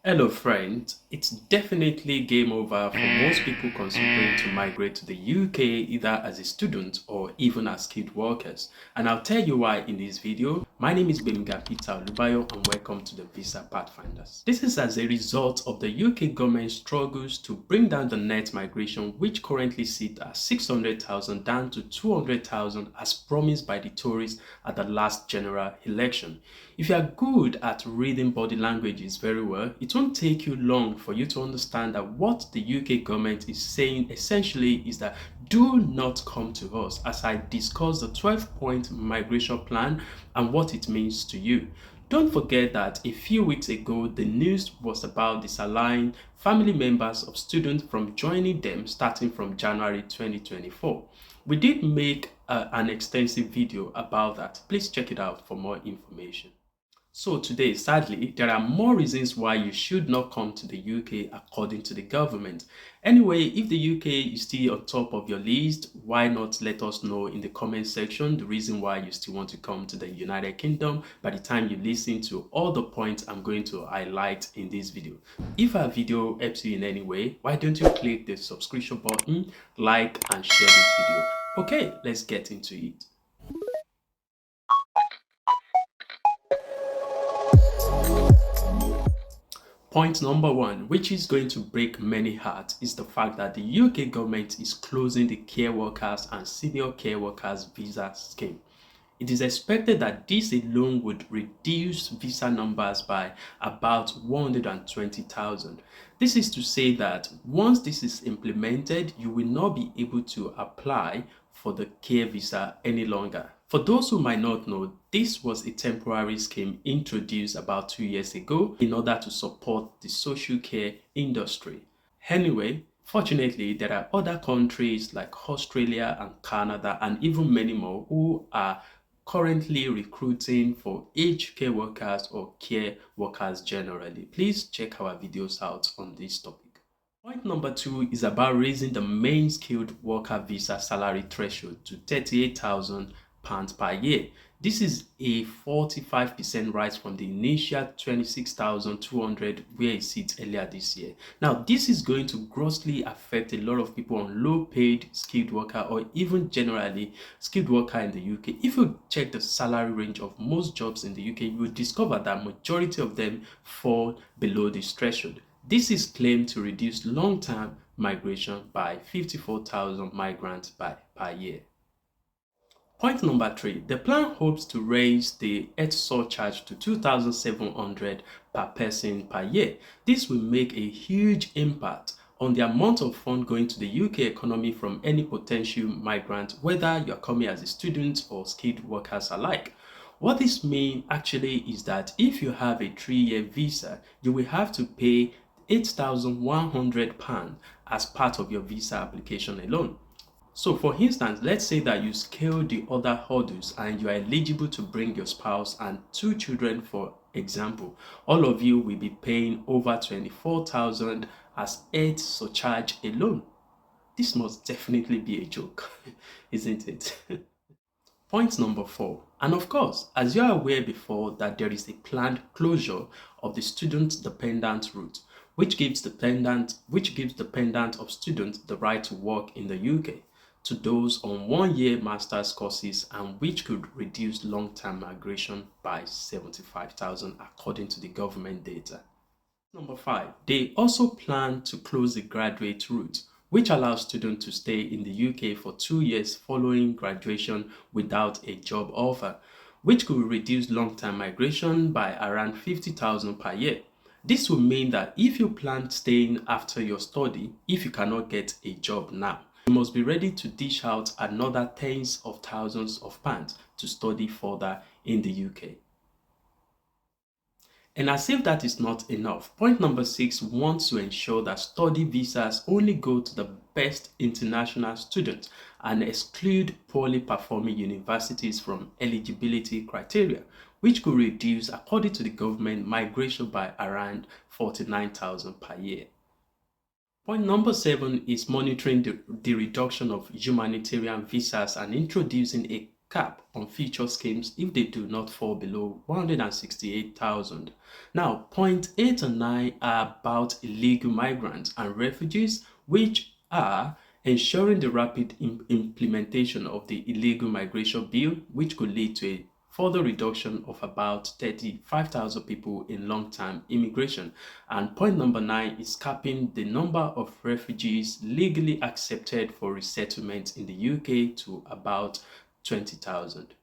Hello friends, it's definitely game over for most people considering to migrate to the UK either as a student or even as skilled workers. And I'll tell you why in this video. My name is Belinga Peter Olubayo and welcome to the Visa Pathfinders. This is as a result of the UK government's struggles to bring down the net migration, which currently sits at 600,000 down to 200,000 as promised by the Tories at the last general election. If you are good at reading body languages very well, it won't take you long for you to understand that what the UK government is saying essentially is that do not come to us as I discuss the 12-point migration plan and what it means to you. Don't forget that a few weeks ago, the news was about disallowing family members of students from joining them starting from January 2024. We did make an extensive video about that. Please check it out for more information. So today, sadly, there are more reasons why you should not come to the UK according to the government. Anyway, if the UK is still on top of your list, why not let us know in the comment section the reason why you still want to come to the United Kingdom by the time you listen to all the points I'm going to highlight in this video. If our video helps you in any way, why don't you click the subscription button, like and share this video. Okay, let's get into it. Point number one, which is going to break many hearts, is the fact that the UK government is closing the care workers and senior care workers visa scheme. It is expected that this alone would reduce visa numbers by about 120,000. This is to say that once this is implemented, you will not be able to apply for the care visa any longer. For those who might not know, this was a temporary scheme introduced about 2 years ago in order to support the social care industry. Anyway, fortunately, there are other countries like Australia and Canada and even many more who are currently recruiting for aged care workers or care workers generally. Please check our videos out on this topic. Point number two is about raising the main skilled worker visa salary threshold to £38,000 per year. This is a 45% rise from the initial 26,200 where it sits earlier this year. Now, this is going to grossly affect a lot of people on low-paid skilled worker or even generally skilled worker in the UK. If you check the salary range of most jobs in the UK, you will discover that majority of them fall below this threshold. This is claimed to reduce long-term migration by 54,000 migrants per year. Point number three, the plan hopes to raise the earth surcharge to 2,700 per person per year. This will make a huge impact on the amount of funds going to the UK economy from any potential migrant, whether you're coming as a student or skilled workers alike. What this means actually is that if you have a 3-year visa, you will have to pay £8,100 as part of your visa application alone. So for instance, let's say that you scale the other hurdles and you are eligible to bring your spouse and 2 children, for example. All of you will be paying over 24,000 as earth surcharge alone. This must definitely be a joke, isn't it? Point number four, and of course, as you are aware before that there is a planned closure of the student dependent route, which gives dependent of students the right to work in the UK to those on 1-year master's courses, and which could reduce long-term migration by 75,000 according to the government data. Number five, they also plan to close the graduate route, which allows students to stay in the UK for 2 years following graduation without a job offer, which could reduce long-term migration by around 50,000 per year. This will mean that if you plan staying after your study, if you cannot get a job now, you must be ready to dish out another tens of thousands of pounds to study further in the UK. And as if that is not enough, point number six wants to ensure that study visas only go to the best international students and exclude poorly performing universities from eligibility criteria, which could reduce, according to the government, migration by around 49,000 per year. Point number seven is monitoring the reduction of humanitarian visas and introducing a cap on future schemes if they do not fall below 168,000. Now, point 8 and 9 are about illegal migrants and refugees, which are ensuring the rapid implementation of the illegal migration bill, which could lead to a further reduction of about 35,000 people in long-term immigration. And point number 9 is capping the number of refugees legally accepted for resettlement in the UK to about 20,000.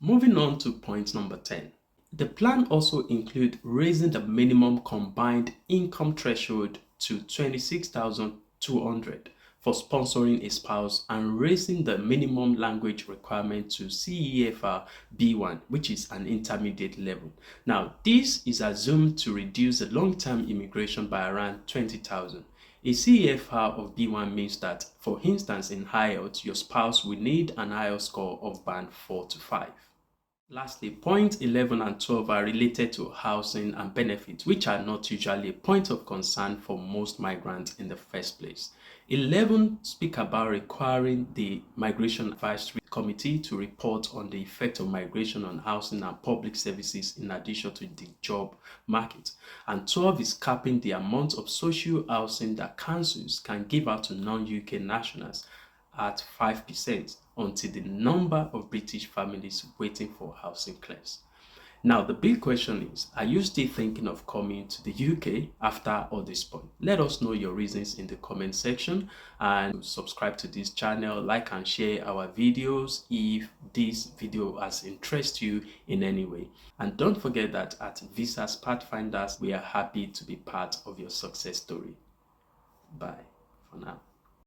Moving on to point number 10. The plan also includes raising the minimum combined income threshold to 26,200 for sponsoring a spouse and raising the minimum language requirement to CEFR B1, which is an intermediate level. Now, this is assumed to reduce the long-term immigration by around 20,000. A CEFR of B1 means that, for instance, in IELTS, your spouse will need an IELTS score of band 4 to 5. Lastly, points 11 and 12 are related to housing and benefits, which are not usually a point of concern for most migrants in the first place. 11 speak about requiring the Migration Advisory Committee to report on the effect of migration on housing and public services in addition to the job market. And 12 is capping the amount of social housing that councils can give out to non-UK nationals at 5% until the number of British families waiting for housing clears. Now, the big question is, are you still thinking of coming to the UK after all this point? Let us know your reasons in the comment section, and subscribe to this channel, like and share our videos if this video has interested you in any way. And don't forget that at Visas Pathfinders, we are happy to be part of your success story. Bye for now.